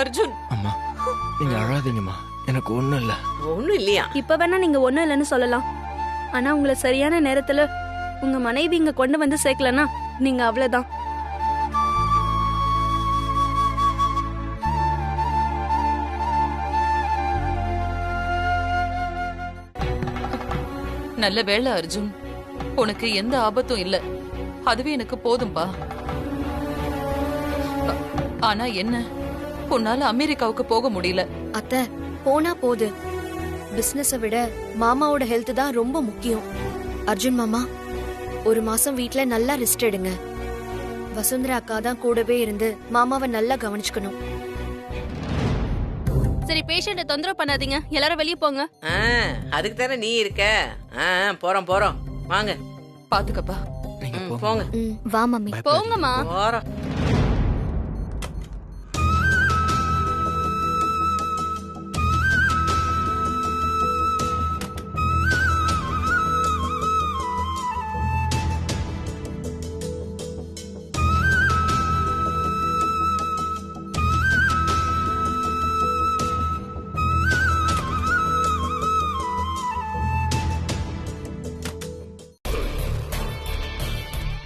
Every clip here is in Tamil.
அர்ஜுன். அம்மா நீங்க அழாதீங்கம்மா, எனக்கு ஒண்ணும் இல்ல. ஒண்ணும் இல்லையா? இப்ப வேணா நீங்க ஒண்ணும் இல்லைன்னு சொல்லலாம். ஆனா உங்களை சரியான நேரத்துல உங்க மனைவி இங்க கொண்டு வந்து சேர்க்கலன்னா நீங்க அவ்வளவுதான். நல்ல வேளை அர்ஜுன், உனக்கு எந்த ஆபத்தும் இல்ல. அதுவே எனக்கு போதும்பா. ஆனா என்ன, உன்னால அமெரிக்காவுக்கு போக முடியல. அத்தை, போனா போது. பிசினஸ விட மாமாவோட ஹெல்த் தான் ரொம்ப முக்கியம். அர்ஜுன் மாமா, ஒரு மாசம் வீட்ல நல்லா ரெஸ்ட் எடுங்க. வசுந்தரா அக்கா தான் கூடவே இருந்து மாமாவை நல்லா கவனிச்சுக்கணும். சரி, பேஷண்ட தொந்தரவு பண்ணாதீங்க, எல்லாரும் வெளியே போங்க. அதுக்கு தானே நீ இருக்க. போறோம் போறோம், வாங்க. பாத்துக்கப்பா. போங்க. வா மம்மி. போங்கம்மா. போறோம்.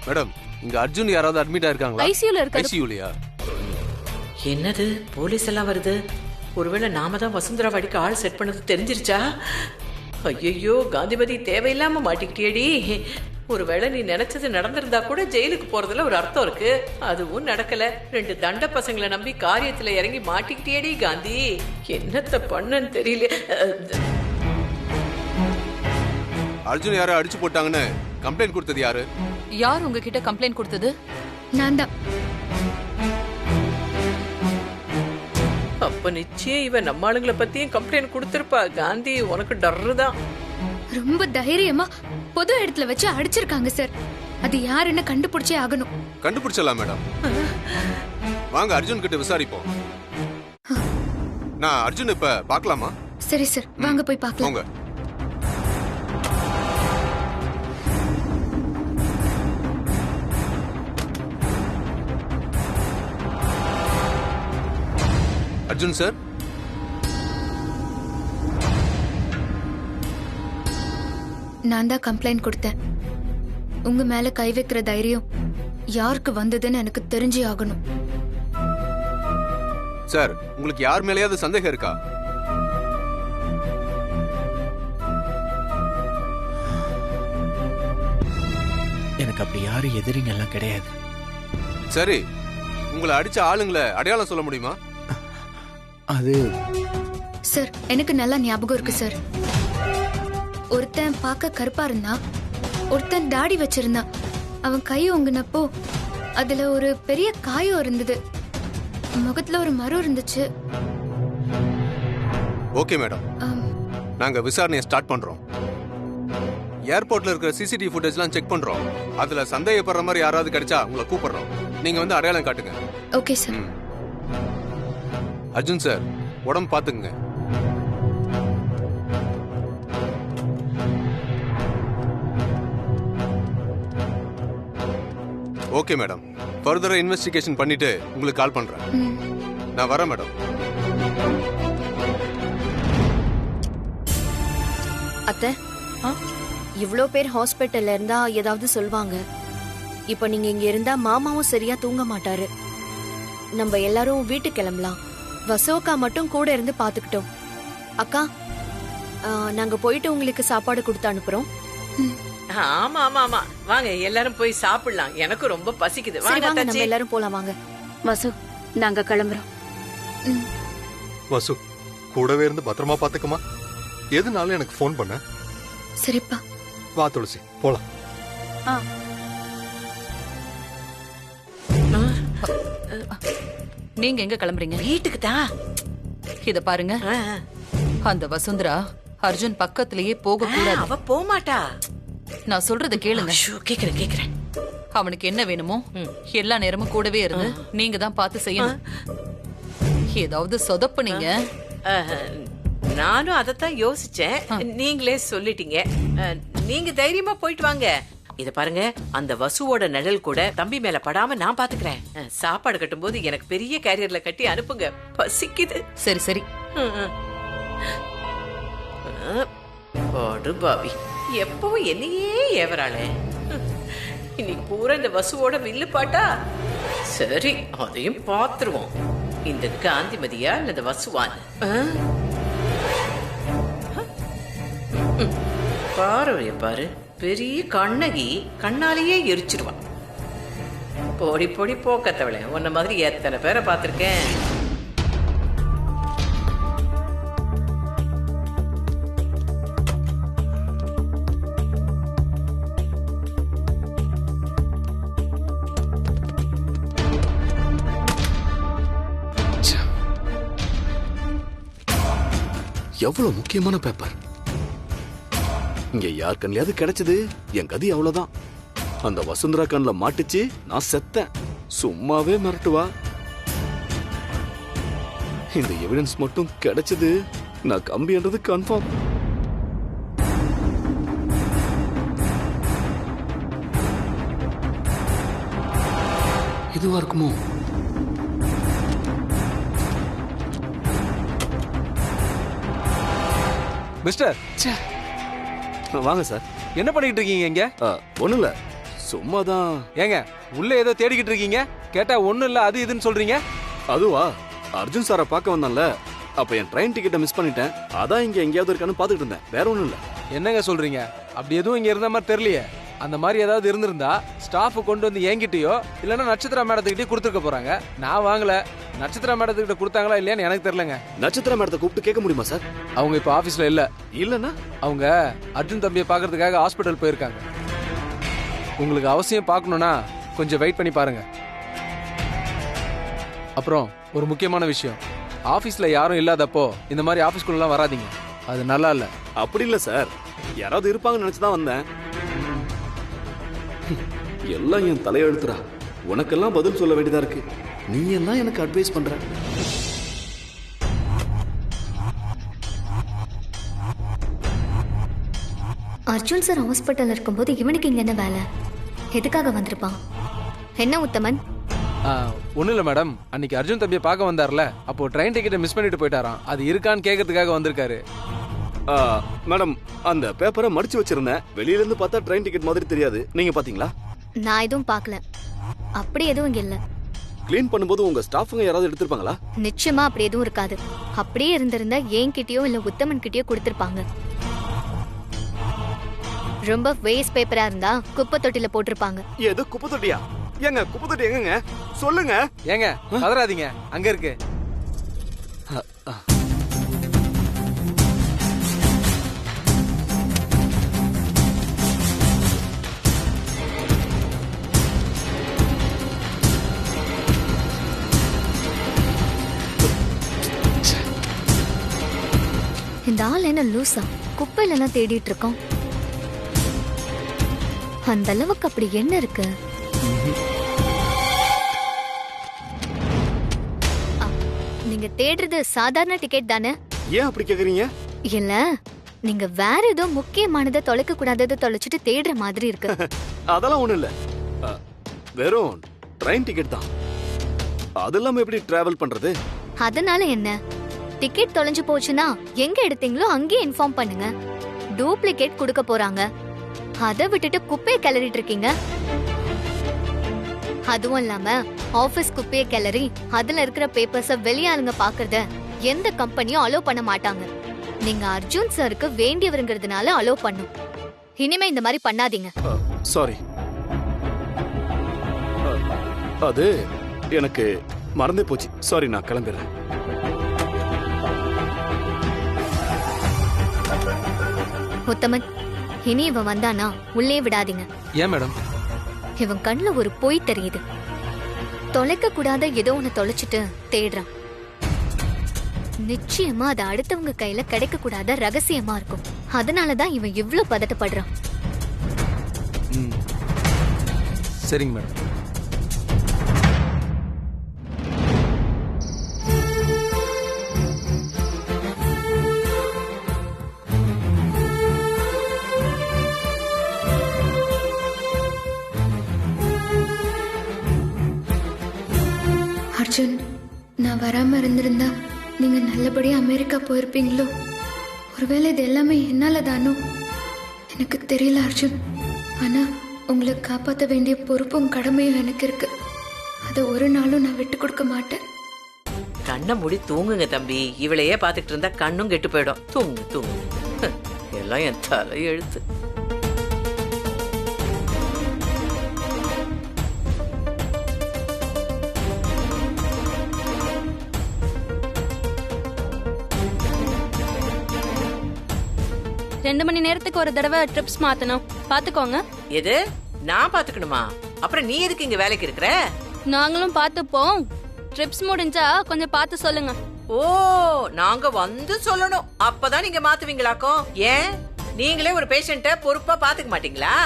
மேடம், இங்க அர்ஜுன் யாராவது அட்மிட் ஆயிருக்காங்களா? ஐசியூல இருக்காரு. ஐசியூலயா? என்னது போலீஸ் எல்லாம் வருது? ஒருவேளை நாம தான் வசுந்தரா வடிக்கு ஆள் செட் பண்ணது தெரிஞ்சிருச்சா? ஐயோ காந்திமதி, தேவையில்லாம மாட்டிக்கிட்டியடி. ஒருவேளை நீ நினைச்சது நடந்திருந்தா கூட ஜெயிலுக்கு போறதுல ஒரு அர்த்தம் இருக்கு. அதுவும் நடக்கல. 2 தண்ட பசங்களை நம்பி காரியத்துல இறங்கி மாட்டிக்கிட்டியடி காந்தி. என்னத்த பண்ணன்னு தெரியல. அர்ஜுன் யாரோ அடிச்சு போட்டாங்கன்னு கம்ப்ளைண்ட் கொடுத்தது யாரு? யார் உங்ககிட்ட கம்ப்ளைண்ட் கொடுத்தது? நான் தான். அப்ப நிச்சயம் இவன் நம்ம ஆளுங்களை பத்தியும் கம்ப்ளைண்ட் கொடுத்திருப்பா. காந்தி, உனக்கு டர்ருதான். ரொம்ப தைரியமா பொது இடத்துல வச்சு அடிச்சிருக்காங்க சார். அது யாருன்னு கண்டுபிடிச்சே ஆகணும். கண்டுபிடிச்சலாம் மேடம். வாங்க அர்ஜுன் கிட்ட விசாரிப்போம். நான் அர்ஜுன் இப்ப பார்க்கலாமா? சரி சார், வாங்க போய் பார்க்கலாம். போங்க. அர்ஜுன் சார். நான் தான் கம்ப்ளைண்ட் கொடுத்தேன். உங்க மேல கை வைக்கிற தைரியம் யாருக்கு வந்ததுன்னு எனக்கு தெரிஞ்சே ஆகணும். சார், உங்களுக்கு யார் மேலயாவது சந்தேகம் இருக்கா? எனக்கு அப்படி யாரும் எதிரிங்க எல்லாம் கிடையாது. சரி, உங்களை அடிச்ச ஆளுங்களை அடையாளம் சொல்ல முடியுமா? அது சார், எனக்கு நல்லா ஞாபகம் இருக்கு சார். ஒருத்தன் பார்க்க கருப்பா இருந்தான், ஒருத்தன் தாடி வச்சிருந்தான். அவன் கை ஒங்குனப்போ அதுல ஒரு பெரிய காயம் இருந்தது, முகத்துல ஒரு மரம் இருந்துச்சு. ஓகே மேடம், நாங்க விசாரணையை ஸ்டார்ட் பண்றோம். ஏர்போர்ட்ல இருக்கிற சிசிடிவி ஃபுட்டேஜ்லாம் செக் பண்றோம். அதுல சந்தேகப்படுற மாதிரி யாராவது கிடைச்சா உங்களை கூப்பிடுறோம். நீங்க வந்து அடையாளம் காட்டுங்க. Okay sir. அர்ஜுன் சார், உடம்பு பாத்துக்குங்க. ஓகே மேடம், ஃபர்தரா இன்வெஸ்டிகேஷன் பண்ணிட்டு உங்களுக்கு கால் பண்றேன். நான் வரேன் மேடம். அத்தை, இவ்ளோ பேர் ஹாஸ்பிட்டல்ல இருந்தா ஏதாவது சொல்வாங்க. இப்ப நீங்க இங்க இருந்தா மாமாவும் சரியா தூங்க மாட்டாரு. நம்ம எல்லாரும் வீட்டுக்கு கிளம்பலாம். வசோக்கா மட்டும் கூட இருந்து பாத்துக்கிட்டோம். அக்கா, நாங்க போயிட்டு உங்களுக்கு சாப்பாடு கொடுத்து அனுப்புறோம். ஆமா ஆமா ஆமா, வாங்க எல்லாரும் போய் சாப்பிடலாம். எனக்கு ரொம்ப பசிக்குது. வாங்க நம்ம எல்லாரும் போலாம். வாங்க வசு, நாங்க கிளம்புறோம். வசு, கூடவே இருந்து பத்திரமா பாத்துக்கமா. எதுனாலும் எனக்கு போன் பண்ண. சரிப்பா. வா துளசி, போலாம். நீங்க எங்க கிளம்புறீங்க? வீட்டுக்கு தான். இத பாருங்க, அந்த வசுந்தரா அர்ஜுன் பக்கத்திலேயே போக கூடாது. அவ போக மாட்டா. நான் சொல்றத கேளுங்க. கேக்குறேன். அவனுக்கு என்ன வேணுமோ எல்லா நேரமும் கூடவே இருந்து நீங்க தான் பார்த்து செய்யணும். ஏதாவது சொதப்புனீங்க. நானும் அதத்தான் யோசிச்சேன். நீங்களே சொல்லிட்டீங்க. நீங்க தைரியமா போயிட்டு வாங்க. இத பாருங்க, அந்த வசுவோட நிழல் கூட தம்பி மேல படாம நான் பாத்துக்கிறேன். சாப்பாடு கட்டும் போது எனக்கு பெரிய கேரியர்ல கட்டி அனுப்புங்க, பசிக்குது. சரி சரி. பாவி, எப்பவும் என்னையே ஏவராளே. இன்னைக்கு பூரா இந்த வசுவோட வில்லு பாட்டா. சரி, அதையும் பாத்துருவோம். இந்த காந்திமதியா இல்ல இந்த வசுவான்? பாரு பாரு, பெரிய கண்ணகி கண்ணாலேயே எரிச்சிருவான். பொடி பொடி போக்கத்தவளே, உன்ன மாதிரி எத்தனை பேரை பார்த்திருக்கேன். எவ்வளவு முக்கியமான பேப்பர். இங்க யார் கண்ணியாவது கிடைச்சது, என் கதி அவ்வளவுதான். அந்த வசுந்தரா கண்ல மாட்டுச்சு, நான் செத்தேன். சும்மாவே மிரட்டுவா. இந்த எவிடன்ஸ் மட்டும் கிடைச்சது, நான் கம்பின்றது கன்ஃபார்ம். இதுவா இருக்குமோ? மிஸ்டர், வாங்க சார். என்ன பண்ணிட்டு இருக்கீங்க இங்க? ஒண்ணும் இல்ல, சும்மாதான். ஏங்க, உள்ள ஏதோ தேடிக்கிட்டு இருக்கீங்க, கேட்டா ஒண்ணும் இல்ல அது இதுன்னு சொல்றீங்க. அதுவா, அர்ஜுன் சாரை பார்க்க வந்தான்ல, அப்ப என் ட்ரெயின் டிக்கெட்டை மிஸ் பண்ணிட்டேன். அதான் இங்க எங்கேயாவது இருக்கான்னு பாத்துக்கிட்டு இருந்தேன், வேற ஒண்ணும் இல்ல. என்னங்க சொல்றீங்க? அப்படி எதுவும் இங்க இருந்த மாதிரி தெரியலையே. அந்த மாதிரி ஏதாவது இருந்திருந்தா ஸ்டாஃப் கொண்டு வந்து என்கிட்டயோ இல்லன்னா நட்சத்திரா மேடத்துக்கிட்டே கொடுத்துருக்க போறாங்க. நான் வாங்கல. நட்சத்திரா மேடத்துக்கிட்ட கொடுத்தாங்களா இல்லையான்னு எனக்கு தெரியலங்க. நட்சத்திரா மேடத்தை கூப்பிட்டு கேட்க முடியுமா சார்? அவங்க இப்ப ஆபீஸ்ல இல்ல. இல்லன்னா அவங்க அர்ஜுன் தம்பியை பாக்குறதுக்காக ஹாஸ்பிட்டல் போயிருக்காங்க. உங்களுக்கு அவசியம் பார்க்கணும்னா கொஞ்சம் வெயிட் பண்ணி பாருங்க. அப்புறம் ஒரு முக்கியமான விஷயம், ஆபீஸ்ல யாரும் இல்லாதப்போ இந்த மாதிரி ஆபீஸ்க்குள்ள வராதீங்க, அது நல்லா இல்ல. அப்படி இல்ல சார், யாராவது இருப்பாங்கன்னு நினைச்சுதான் வந்தேன். எல்லாம் என் தலையெழுத்துறா. உனக்கெல்லாம் பதில் சொல்ல வேண்டியதா இருக்கு, நீ எல்லாம் எனக்கு அட்வைஸ் பண்ற. அர்ஜுன் சார் ஹாஸ்பிட்டல் இருக்கும்போது இவனுக்கு இங்க என்ன வேலை? எதுக்காக வந்திருப்பான்? என்ன உத்தமன்? ஒன்றும் இல்லை மேடம், அன்னைக்கு அர்ஜுன் தம்பியை பார்க்க வந்தார்ல, அப்போ ட்ரெயின் டிக்கெட்டை மிஸ் பண்ணிட்டு போயிட்டாராம். அது இருக்கான்னு கேட்கறதுக்காக வந்திருக்காரு. மேடம், அந்த பேப்பரை மடிச்சு வச்சிருந்தேன். வெளியில இருந்து பார்த்தா ட்ரெயின் டிக்கெட் மாதிரி தெரியாது. நீங்க பாத்தீங்களா? நான் எதுவும் பார்க்கல. அப்படி எதுவும் இங்க இல்ல. கிளீன் பண்ணும்போது உங்க ஸ்டாஃபுங்க யாராவது எடுத்திருப்பாங்களா? நிச்சயமா அப்படி எதுவும் இருக்காது. அப்படியே இருந்திருந்தா என்கிட்டயோ இல்ல உத்தமன் கிட்டயோ கொடுத்திருப்பாங்க. ரொம்ப வேஸ்ட் பேப்பரா இருந்தா குப்பை தொட்டில போட்டிருப்பாங்க. எது குப்பை தொட்டியா? ஏங்க குப்பை தொட்டி எங்கங்க சொல்லுங்க. ஏங்க கதறாதீங்க, அங்க இருக்கு. இந்த ஆள் என்ன லூசா? குப்பையில எல்லாம் தேடிட்டு இருக்கோம். அந்த அளவுக்கு அப்படி என்ன இருக்கு? நீங்க தேடுறது சாதாரண டிக்கெட் தானே? ஏன் அப்படி கேக்குறீங்க? இல்ல, நீங்க வேற ஏதோ முக்கியமானதை தொலைக்க கூடாததை தொலைச்சிட்டு தேடுற மாதிரி இருக்கு. அதெல்லாம் ஒண்ணும் இல்ல, வெறும் ட்ரெயின் டிக்கெட் தான். அதெல்லாம் எப்படி டிராவல் பண்றது? அதனால என்ன? டிக்கெட் தொலைஞ்சு போச்சுன்னா எங்க எடுத்தீங்களோ அங்கேயே இன்ஃபார்ம் பண்ணுங்க. டூப்ளிகேட் கொடுக்க போறாங்க, அதை விட்டுட்டு குப்பையை கிளறிட்டு இருக்கீங்க. அதுவும் இல்லாம ஆபீஸ் குப்பையை கிளறி அதுல இருக்கிற பேப்பர்ஸ வெளியாளுங்க பாக்குறத எந்த கம்பெனியும் அலோ பண்ண மாட்டாங்க. நீங்க அர்ஜுன் சாருக்கு வேண்டியவருங்கிறதுனால அலோ பண்ணும். இனிமே இந்த மாதிரி பண்ணாதீங்க. சாரி, அது எனக்கு மறந்தே போச்சு. சாரி, நான் கிளம்பிடுறேன். உத்தமன், இனி இவன் வந்தானா உள்ளே விடாதீங்க. ஏன் மேடம்? இவன் கண்ணுல ஒரு பொய் தெரியுது. தொலைக்க கூடாத ஏதோ ஒண்ணு தொலைச்சிட்டு தேடுறான். நிச்சயமா அது அடுத்தவங்க கையில கிடைக்க கூடாத ரகசியமா இருக்கும். அதனாலதான் இவன் இவ்ளோ பதட்டப்படுறான். சரிங்க மேடம். நான் வராம இருந்திருந்தா நீங்க நல்லபடியா அமெரிக்கா போயிருப்பீங்களோ? ஒருவேளை இது எல்லாமே என்னால தானோ எனக்கு தெரியல அர்ஜுன். ஆனா உங்களை காப்பாற்ற வேண்டிய பொறுப்பும் கடமையும் எனக்கு இருக்கு. அதை ஒரு நாளும் நான் விட்டு கொடுக்க மாட்டேன். கண்ணை மூடி தூங்குங்க தம்பி. இவளையே பாத்துக்கிட்டு இருந்தா கண்ணும் கெட்டு போயிடும். தூங்கு தூங்கு. எல்லாம் என் தலை எழுத்து. ரெண்டு மணி நேரத்துக்கு ஒரு தடவை ட்ரிப்ஸ் மாத்தணும், பாத்துக்கோங்க. எது நான் பாத்துக்கணுமா? அப்புறம் நீ எதுக்கு இங்க வேலைக்கு இருக்கிற? நாங்களும் பாத்துப்போம். ட்ரிப்ஸ் முடிஞ்சா கொஞ்சம் பார்த்து சொல்லுங்க. ஓ, நாங்க வந்து சொல்லணும், அப்பதான் நீங்க மாத்துவீங்களாக்கும். ஏன் நீங்களே ஒரு பேஷண்ட பொறுப்பா பாத்துக்க மாட்டீங்களா?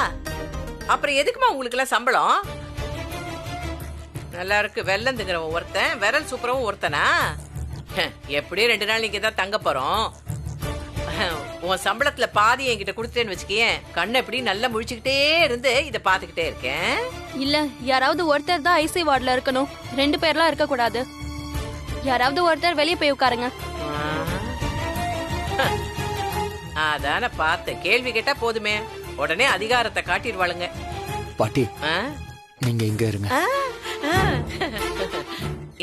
அப்புறம் எதுக்குமா உங்களுக்கு எல்லாம் சம்பளம்? நல்லா இருக்கு, வெள்ளம் திங்கிறவன் ஒருத்தன், விரல் சூப்பரவும் ஒருத்தனா? எப்படியும் 2 நாள் நீங்க தான் தங்க போறோம். உன் சம்பளத்துல பாதி என்கிட்ட கொடுத்தேன்னு வச்சுக்கேன், கண்ணை எப்படி நல்லா முழிச்சுக்கிட்டே இருந்து இத பாத்துக்கிட்டே இருக்கேன். இல்ல, யாராவது ஒருத்தர் தான் ஐசி வார்டுல இருக்கணும், 2 பேர்லாம் இருக்க கூடாது. யாராவது ஒருத்தர் வெளியே போய் உட்காருங்க. அதான பார்த்த, கேள்வி கேட்டா போதுமே உடனே அதிகாரத்தை காட்டிடுவாளுங்க. பாட்டி நீங்க இங்க இருங்க.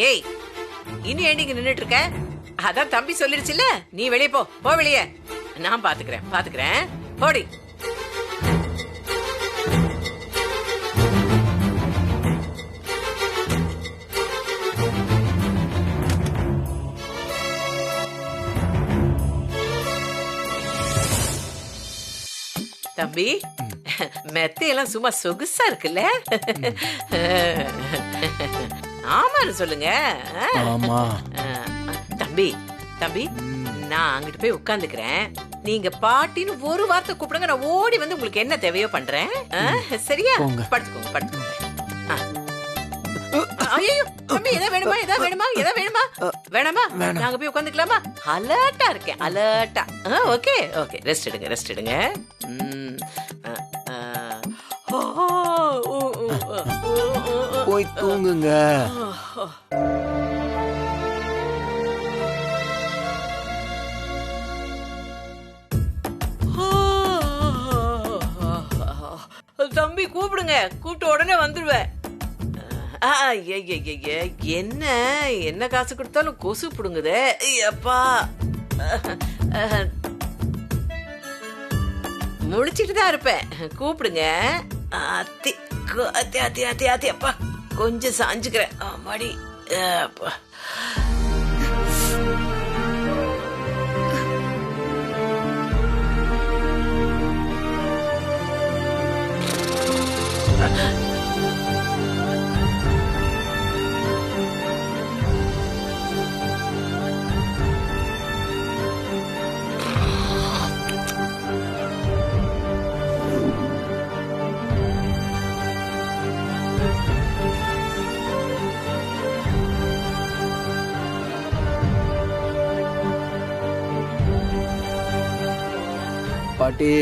ஏய், இனி ஏண்டிங்க நின்னுட்டு இருக்க? அதான் தம்பி சொல்லிருச்சுல, நீ வெளியே போ, போ வெளியே. நான் பாத்துக்கிறேன் போடி. தம்பி, மெத்தையெல்லாம் சும்மா சொகுசா இருக்குல்ல? ஆமான்னு சொல்லுங்க. ஆமா. தம்பி தம்பி, நான் அங்கிட்டு போய் உட்கார்ந்துக்கிறேன். நீங்க பாட்டின்னு ஒரு வார்த்தை கூப்பிடுங்க, நான் ஓடி வந்து உங்களுக்கு என்ன தேவையோ பண்றேன். சரியா? படுத்துக்கோங்க. ஐயோ தம்பி, எதா வேணுமா? வேணாமா? நாங்க போய் உட்காந்துக்கலாமா? அலர்ட்டா இருக்கேன், அலர்ட்டா. ஓகே, ரெஸ்ட் எடுங்க. போய் தூங்குங்க. தம்பி கூப்பிடுங்க, கூப்பிட்டு உடனே வந்துடுவேன். என்ன காசு கொடுத்தாலும் கொசு புடுங்குதே. அப்பா, முழிச்சிட்டு தான் இருப்பேன், கூப்பிடுங்க. அத்தி அப்பா, கொஞ்சம் சாஞ்சுக்கிறேன். மடி அப்பா. பாட்டி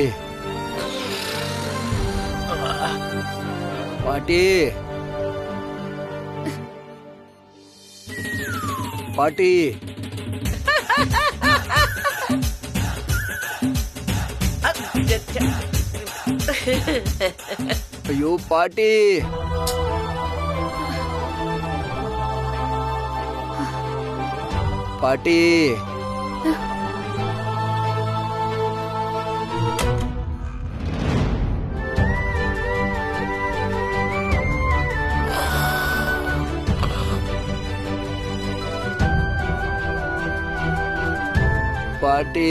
பாட்டி ஐயோ பாட்டி, பாட்டி பாட்டி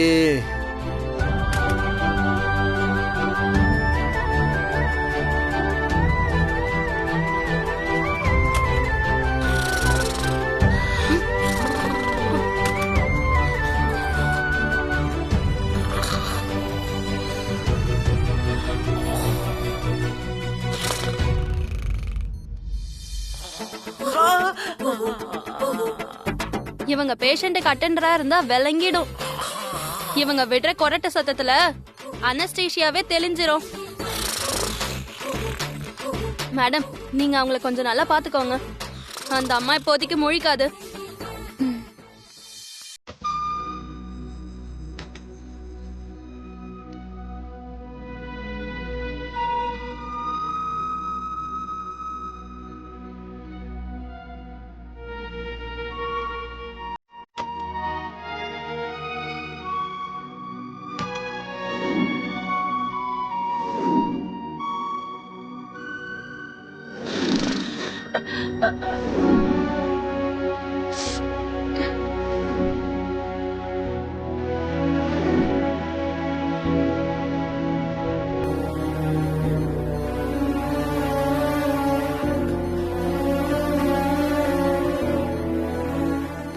இவங்க பேஷண்ட்டுக்கு அட்டெண்டரா இருந்தா விளங்கிடும். இவங்க விடுற கொரட்ட சத்தத்துல அனஸ்டீஷியாவே தெளிஞ்சிரும். மேடம், நீங்க அவங்கள கொஞ்சம் நல்லா பாத்துக்கோங்க. அந்த அம்மா இப்போதைக்கு முழிக்காது.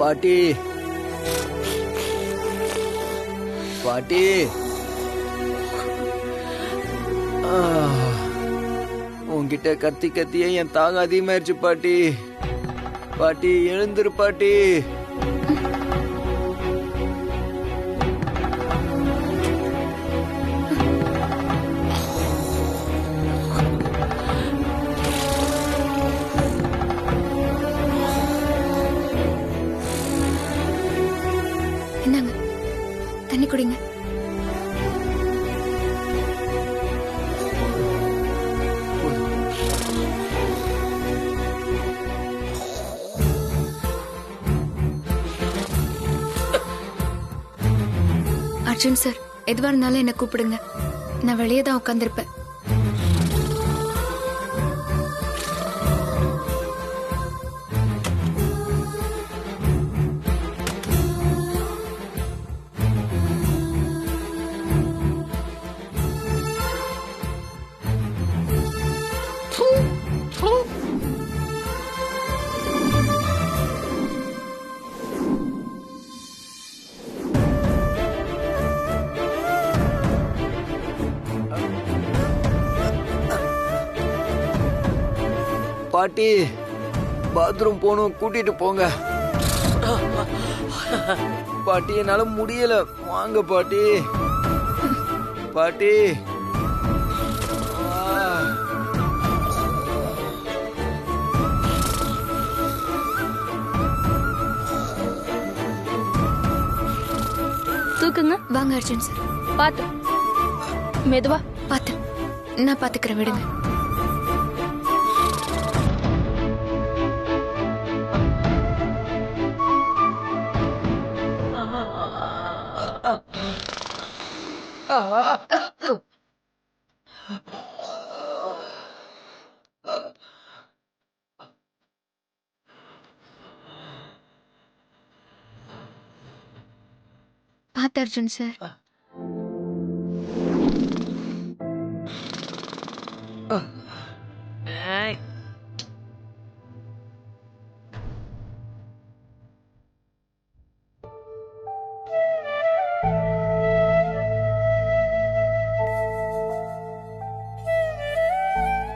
பாட்டி பாட்டி உன்கிட்ட கத்தி கத்தியே என் தாகம் அதிகமாயிருச்சு பாட்டி. பாட்டி எழுந்துரு பாட்டி. என்னங்க, தண்ணி குடிங்க. அர்ஜுன் சார், எதுவா இருந்தாலும் என்ன கூப்பிடுங்க. நான் வெளியே தான் உட்காந்துருப்பேன். பாட்டி பாத்ரூம் போகணும், கூட்டிட்டு போங்க. பாட்டி என்னால முடியல, வாங்க பாட்டி. பாட்டி தூக்குங்க. வாங்க அர்ஜுன் சார். பாத்து மெதுவா. பார்த்து நான் பார்த்துக்கிறேன், விடுங்க. பார்த்து அர்ஜுன் சார்.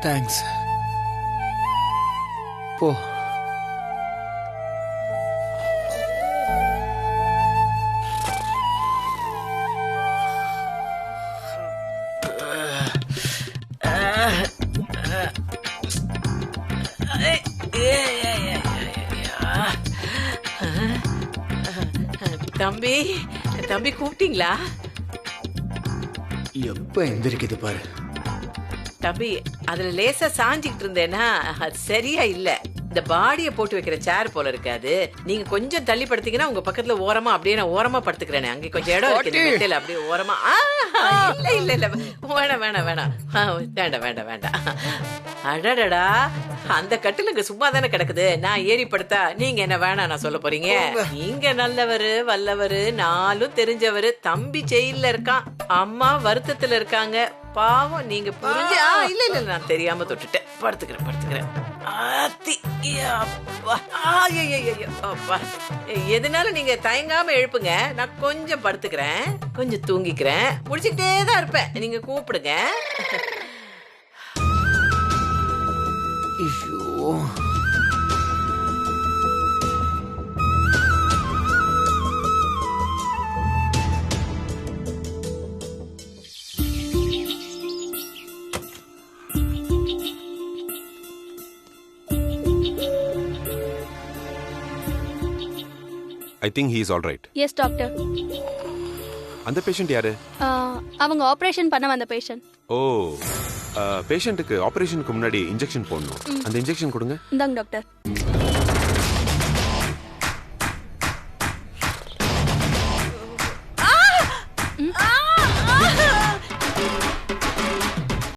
தேங்க்ஸ். போ. தம்பி தம்பி கூப்பிட்டீங்களா? எப்ப எந்திரிக்குது பாரு. தம்பி அதுல லேசா சாஞ்சிக்கிட்டு இருந்தேன்னா அது சரியா இல்ல. இந்த பாடிய போட்டு வைக்கிற சேர் போல இருக்காது. நீங்க கொஞ்சம் தள்ளி படுத்தீங்கன்னா உங்க பக்கத்துல ஓரமா அப்படியே நான் ஓரமா படுத்துக்கிறேனே. அங்க கொஞ்சம் இடம் இருக்கு மெத்தையில, அப்படியே ஓரமா. இல்ல இல்ல இல்ல வேணாம் வேணாம் வேணாம் வேண்டாம் வேண்டாம் வேண்டாம். அடடடா, அந்த கட்டிலுங்க சும்மா தானே கிடக்குது. நான் ஏறி படுத்தா நீங்க என்ன வேணாம் நான் சொல்ல போறீங்க? நீங்க நல்லவரு வல்லவரு நாளும் தெரிஞ்சவரு. தம்பி ஜெயில இருக்கான், அம்மா வருத்தத்துல இருக்காங்க. பாவம் நீங்க புரிஞ்சு. இல்ல இல்ல நான் தெரியாம தொட்டுட்டேன். படுத்துக்கிறேன் படுத்துக்கிறேன். எதுனாலும் நீங்க தயங்காம எழுப்புங்க. நான் கொஞ்சம் படுத்துக்கிறேன், கொஞ்சம் தூங்கிக்கிறேன். முடிச்சுக்கிட்டே தான் இருப்பேன், நீங்க கூப்பிடுங்க. ஐயோ, I think he is all right. Yes doctor. அந்த பேஷண்ட் யாரு? அவங்க ஆபரேஷன் பண்ண வந்த பேஷண்ட். ஓ, பேஷண்ட்டுக்கு ஆபரேஷனுக்கு முன்னாடி இன்ஜெக்ஷன் போடணும். அந்த இன்ஜெக்ஷன் கொடுங்க. இந்தாங்க டாக்டர்.